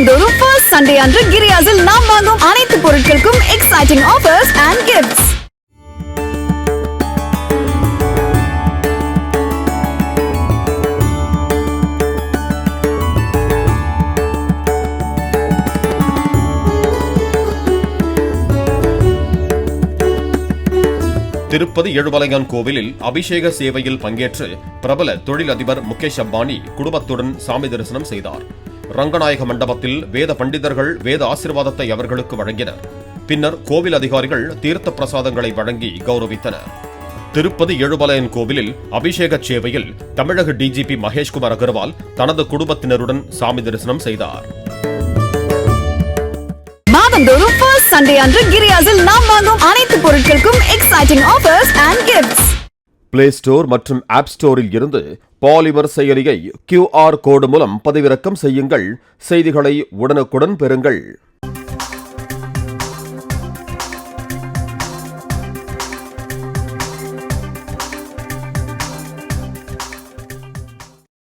மாதந்தோறும் first Sunday அன்று கிரியாஸில் நாம் வாங்கும் அனைத்து பொருட்களுக்கும் exciting offers and gifts. Tirupati Ezhumalaiyan கோவிலில் அபிஷேக சேவையில் பங்கேற்று பிரபல தொழிலதிபர் முகேஷ் அம்பானி குடும்பத்துடன் சாமி தரிசனம் செய்தார். ரங்கநாயக மண்டபத்தில் வேத பண்டிதர்கள் வேத ஆசீர்வாதத்தை அவர்களுக்கு வழங்கினர். பின்னர் கோவில் அதிகாரிகள் தீர்த்த பிரசாதங்களை வழங்கி கௌரவித்தனர். திருப்பதி ஏழுமலையான் கோவிலில் அபிஷேக சேவையில் தமிழக டிஜிபி மகேஷ்குமார் அகர்வால் தனது குடும்பத்தினருடன் சாமி தரிசனம் செய்தார். மாதந்தோறும் ஃபர்ஸ்ட் சண்டே அன்று கிரியாஸில் நாம் வாங்கும் அனைத்து பொருட்களுக்கும் exciting offers and gifts. Play store மற்றும் ஆப் ஸ்டோரில் இருந்து பாலிமர் செயலியை QR கோடு மூலம் பதிவிறக்கம் செய்யுங்கள். செய்திகளை உடனுக்குடன் பெறுங்கள்.